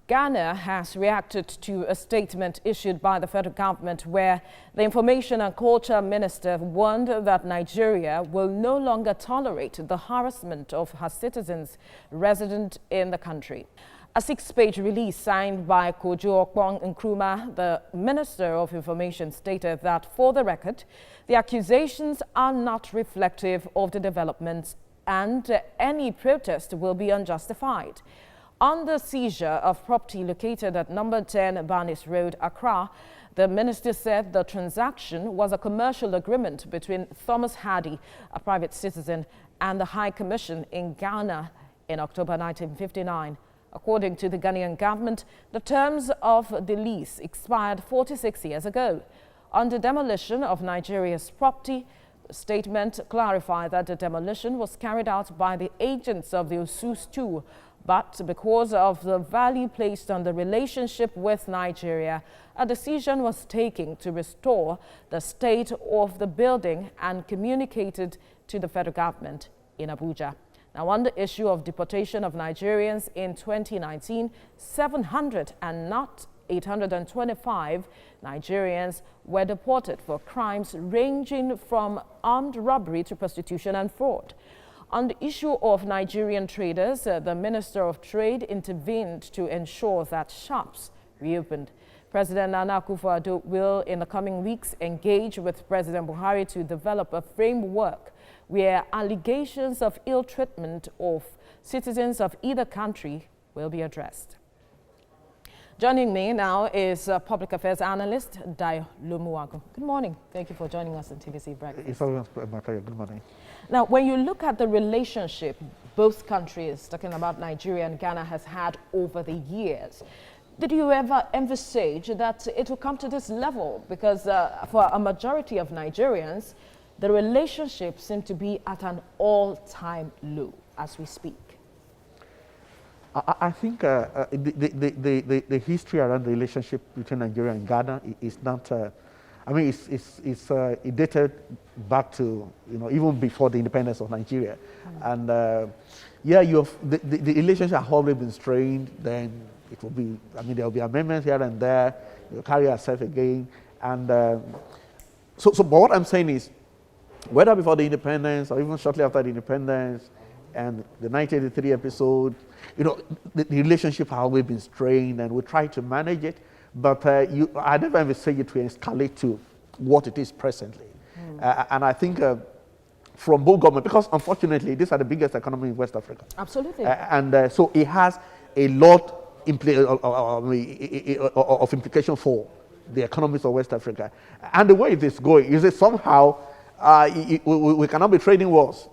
Ghana has reacted to a statement issued by the federal government where the Information and Culture Minister warned that Nigeria will no longer tolerate the harassment of her citizens resident in the country. A 6-page release signed by Kojo Okpong Nkrumah, the Minister of Information, stated that, for the record, the accusations are not reflective of the developments and any protest will be unjustified. On the seizure of property located at number 10 Barnes Road, Accra, the minister said the transaction was a commercial agreement between Thomas Hardy, a private citizen, and the High Commission in Ghana in October 1959. According to the Ghanaian government, the terms of the lease expired 46 years ago. On the demolition of Nigeria's property, the statement clarified that the demolition was carried out by the agents of the Osus II, but because of the value placed on the relationship with Nigeria, a decision was taken to restore the state of the building and communicated to the federal government in Abuja. Now, on the issue of deportation of Nigerians in 2019, 700 and not 825 Nigerians were deported for crimes ranging from armed robbery to prostitution and fraud. On the issue of Nigerian traders, the Minister of Trade intervened to ensure that shops reopened. President Nana Akufo-Addo will, in the coming weeks, engage with President Buhari to develop a framework where allegations of ill treatment of citizens of either country will be addressed. Joining me now is public affairs analyst Dayo Lomuwagun. Good morning. Thank you for joining us on TVC Breakfast. It's always my pleasure. Good morning. Now, when you look at the relationship both countries, talking about Nigeria and Ghana, has had over the years, did you ever envisage that it will come to this level? Because for a majority of Nigerians, the relationship seems to be at an all-time low as we speak. I think the history around the relationship between Nigeria and Ghana is not. It dated back to even before the independence of Nigeria, and the relationship has always been strained. Then it will be. There will be amendments here and there. You carry yourself again, and but what I'm saying is, whether before the independence or even shortly after the independence, and the 1983 episode, the relationship has always been strained, and we try to manage it. But I never envisage it to escalate to what it is presently. And I think from both governments, because unfortunately, these are the biggest economy in West Africa. Absolutely. So it has a lot of implication for the economies of West Africa. And the way it is going is that somehow we cannot be trading wars.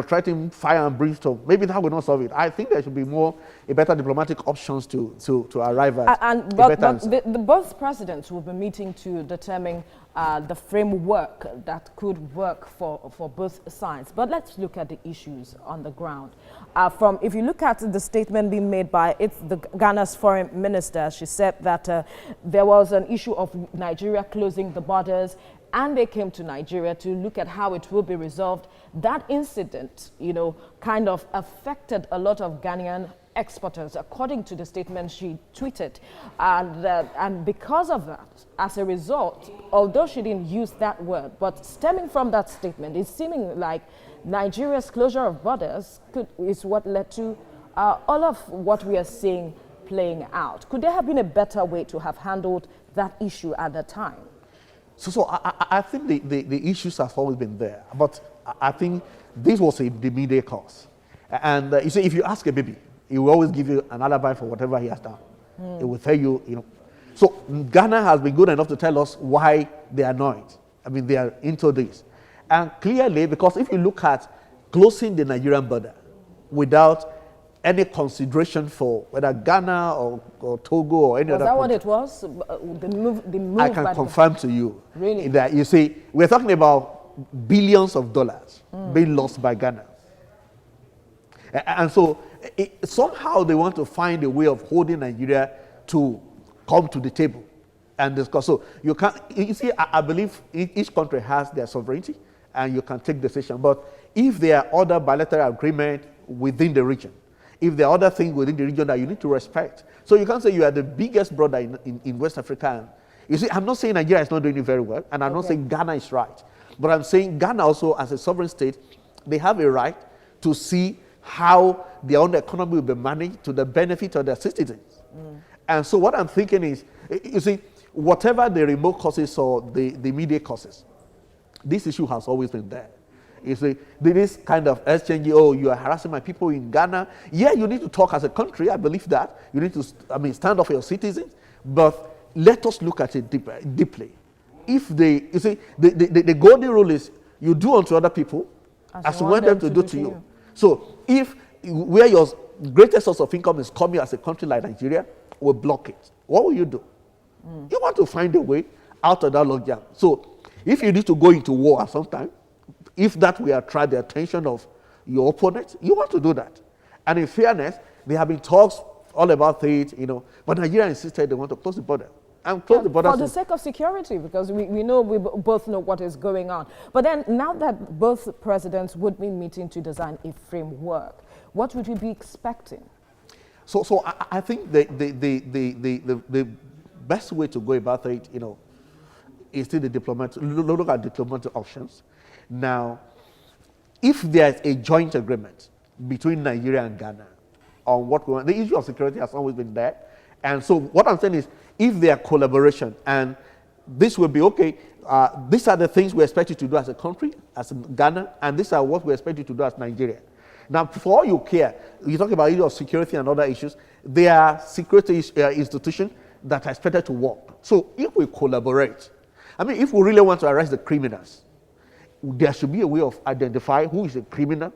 Threatening fire and brimstone. Maybe that will not solve it. I think there should be better diplomatic options to arrive at a better answer. Both presidents will be meeting to determine the framework that could work for both sides. But let's look at the issues on the ground. If you look at the statement being made by Ghana's foreign minister, she said that there was an issue of Nigeria closing the borders, and they came to Nigeria to look at how it will be resolved. That incident, kind of affected a lot of Ghanaian exporters, according to the statement she tweeted. And because of that, as a result, although she didn't use that word, but stemming from that statement, it's seeming like Nigeria's closure of borders is what led to all of what we are seeing playing out. Could there have been a better way to have handled that issue at the time? So I think the issues have always been there, but I think this was the immediate cause. And you see, if you ask a baby, he will always give you an alibi for whatever he has done. It will tell you, So Ghana has been good enough to tell us why they are annoyed. They are into this. And clearly, because if you look at closing the Nigerian border without any consideration for whether Ghana or Togo or any other. Was that what it was? The move I can confirm to you. Really? That you see, we're talking about billions of dollars being lost by Ghana. And so somehow they want to find a way of holding Nigeria to come to the table and discuss. So you see, I believe each country has their sovereignty and you can take decision. But if there are other bilateral agreements within the region, if there are other things within the region that you need to respect. So you can't say you are the biggest brother in West Africa. You see, I'm not saying Nigeria is not doing it very well, and I'm not saying Ghana is right. But I'm saying Ghana also, as a sovereign state, they have a right to see how their own economy will be managed to the benefit of their citizens. And so what I'm thinking is, you see, whatever the remote causes or the immediate causes, this issue has always been there. You see, this kind of exchange, oh, you are harassing my people in Ghana. Yeah, you need to talk as a country, I believe that. You need to, stand up for your citizens. But let us look at it deeply. If they, you see, the golden rule is you do unto other people as you want them to do to you. So if where your greatest source of income is coming as a country like Nigeria, we'll block it. What will you do? You want to find a way out of that logjam. So if you need to go into war at some time, if that will attract the attention of your opponent, you want to do that. And in fairness, there have been talks all about it, but Nigeria insisted they want to close the border. And close the border for the sake of security, because we both know what is going on. But then now that both presidents would be meeting to design a framework, what would you be expecting? So I think the best way to go about it, is still look at diplomatic options. Now, if there's a joint agreement between Nigeria and Ghana on what we want, the issue of security has always been there. And so what I'm saying is, if there are collaboration, and this will be okay, these are the things we expect you to do as a country, as Ghana, and these are what we expect you to do as Nigeria. Now, for all you care, you talk about issue of security and other issues, there are security institutions that are expected to work. So if we collaborate, if we really want to arrest the criminals, there should be a way of identifying who is a criminal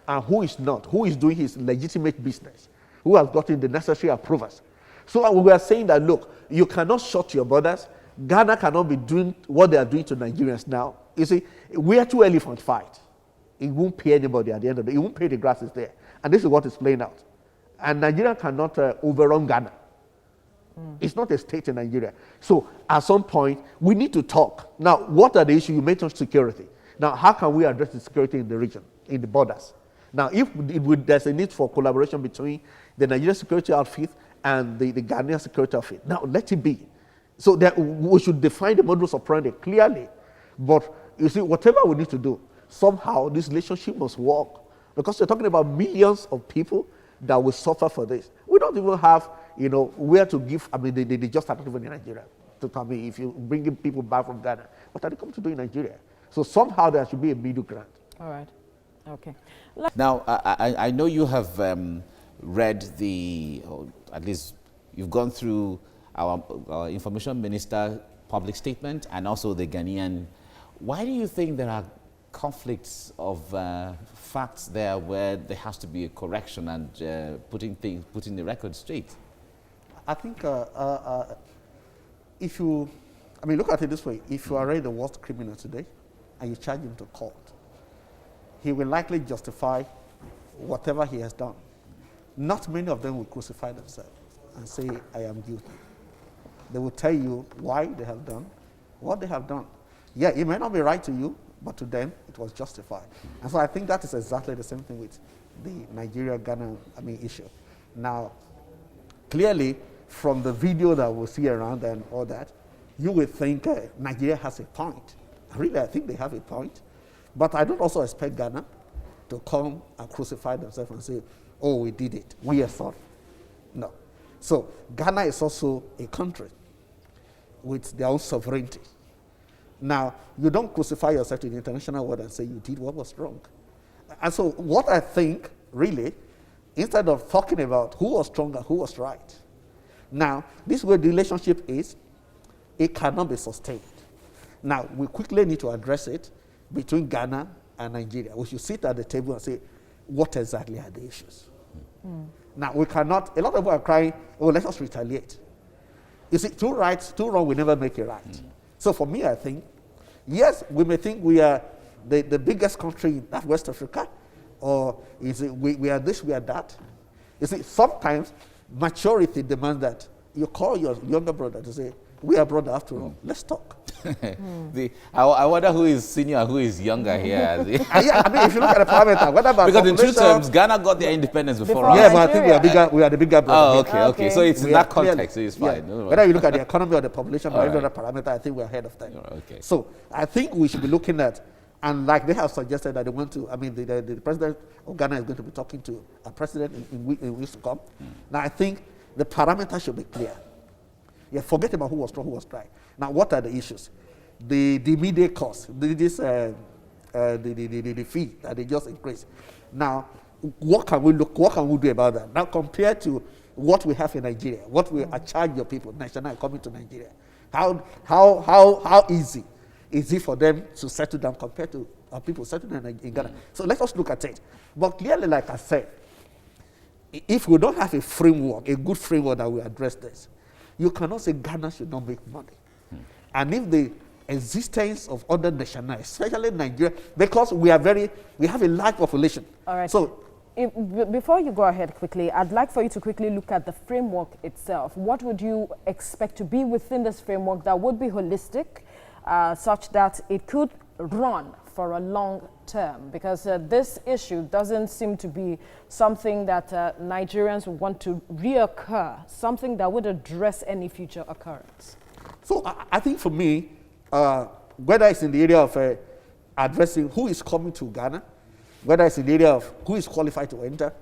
and who is not, who is doing his legitimate business, who has gotten the necessary approvals. So we are saying that, look, you cannot shut your borders. Ghana cannot be doing what they are doing to Nigerians now. You see, we are two elephant fight. It won't pay anybody at the end of the day. It won't pay the grasses there. And this is what is playing out. And Nigeria cannot overrun Ghana. It's not a state in Nigeria. So at some point, we need to talk. Now, what are the issues? You mentioned security. Now, how can we address the security in the region, in the borders? Now, if there's a need for collaboration between the Nigerian security outfit and the Ghanaian security outfit, now let it be. So that we should define the modus operandi clearly. But you see, whatever we need to do, somehow this relationship must work. Because you're talking about millions of people that will suffer for this. We don't even have, where to give. They just started even in Nigeria. To tell me, if you bring in people back from Ghana, what are they coming to do in Nigeria? So somehow there should be a middle ground. All right. Okay. Now, I know you have read or at least you've gone through our information minister public statement and also the Ghanaian. Why do you think there are conflicts of facts there where there has to be a correction and putting the record straight? I think if you, look at it this way. If you arraign the worst criminal today and you charge him to court, he will likely justify whatever he has done. Not many of them will crucify themselves and say, I am guilty. They will tell you why they have done what they have done. Yeah, it may not be right to you, but to them, it was justified. And so I think that is exactly the same thing with the Nigeria-Ghana issue. Now, clearly, from the video that we'll see around and all that, you will think Nigeria has a point. Really, I think they have a point. But I don't also expect Ghana to come and crucify themselves and say, oh, we did it. We are sorry. No. So Ghana is also a country with their own sovereignty. Now, you don't crucify yourself to the international world and say you did what was wrong. And so what I think, really, instead of talking about who was strong and who was right, now, this is where the relationship is, it cannot be sustained. Now, we quickly need to address it between Ghana and Nigeria. We should sit at the table and say, what exactly are the issues? Now, we cannot, a lot of people are crying, oh, let us retaliate. You see, two rights, two wrongs will never make it right. So for me, I think, yes, we may think we are the biggest country in that West Africa, or is it we are this, we are that. You see, sometimes maturity demands that you call your younger brother to say, We are brothers after all. Let's talk. I wonder who is senior and who is younger here. Yeah, I mean, if you look at the parameter, what about because in true terms, Ghana got their independence before us. Yeah, but I think we are the bigger brother. Oh, okay. So it's in that context, so it's fine. Yeah. Whether you look at the economy or the population or every other parameter, I think we're ahead of time. Okay. So I think we should be looking at, and like they have suggested that they want to, I mean, the president of Ghana is going to be talking to a president in weeks to come. Now I think the parameters should be clear. Yeah, forget about who was strong, who was dry. Now, what are the issues? The immediate cost, the fee that they just increased. Now, what can we do about that? Now, compared to what we have in Nigeria, what we charge your people, national coming to Nigeria, how easy is it for them to settle down compared to our people settling in Ghana? So let us look at it. But clearly, like I said, if we don't have a framework, a good framework that will address this, you cannot say Ghana should not make money. And if the existence of other nationals, especially Nigeria, because we have a large population. All right. So, before you go ahead quickly, I'd like for you to quickly look at the framework itself. What would you expect to be within this framework that would be holistic, such that it could run for a long term? Because this issue doesn't seem to be something that Nigerians want to reoccur, something that would address any future occurrence. So I think for me, whether it's in the area of addressing who is coming to Ghana, whether it's in the area of who is qualified to enter,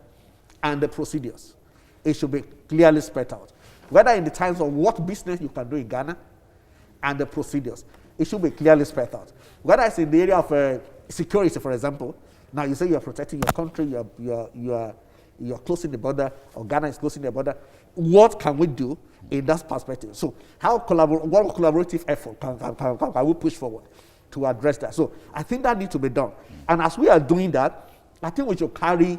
and the procedures, it should be clearly spread out. Whether in the terms of what business you can do in Ghana, and the procedures, it should be clearly spread out. Whether it's in the area of security, for example, now you say you are protecting your country, you are closing the border, or Ghana is closing the border. What can we do in that perspective? So what collaborative effort can we push forward to address that? So I think that needs to be done. And as we are doing that, I think we should carry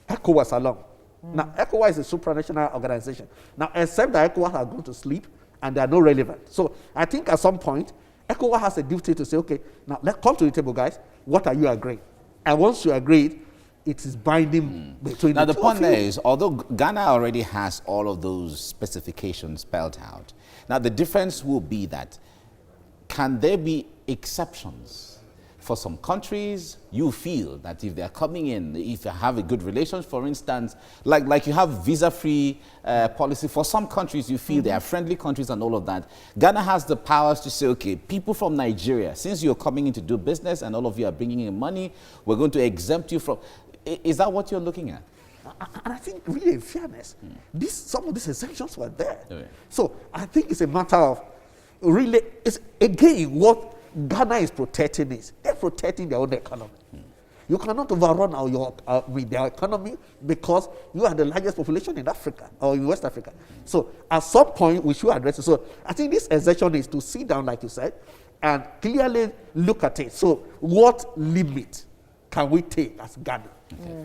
ECOWAS along. Now, ECOWAS is a supranational organization. Now, except that ECOWAS has gone to sleep and they are not relevant. So I think at some point, ECOWAS has a duty to say, okay, now let's come to the table, guys. What are you agreeing? And once you agree, it is binding between now the the point there is, although Ghana already has all of those specifications spelled out, now the difference will be that can there be exceptions? For some countries, you feel that if they're coming in, if you have a good relations, for instance, like you have visa-free policy, for some countries you feel they are friendly countries and all of that. Ghana has the powers to say, okay, people from Nigeria, since you're coming in to do business and all of you are bringing in money, we're going to exempt you from. Is that what you're looking at? And I think really in fairness, some of these exemptions were there. Okay. So I think it's a matter of really, it's again what Ghana is protecting is they're protecting their own economy. You cannot overrun their economy because you are the largest population in Africa or in West Africa. So at some point we should address it. So I think this exertion is to sit down, like you said, and clearly look at it. So what limit can we take as Ghana?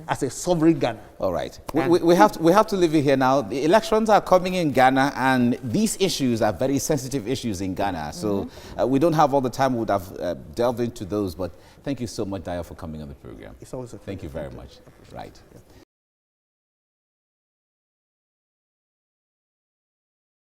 As a sovereign Ghana. All right. We have to leave it here now. The elections are coming in Ghana, and these issues are very sensitive issues in Ghana. So we don't have all the time. We would have delved into those. But thank you so much, Dayo, for coming on the program. It's always a Thank you very much. Right. Yeah.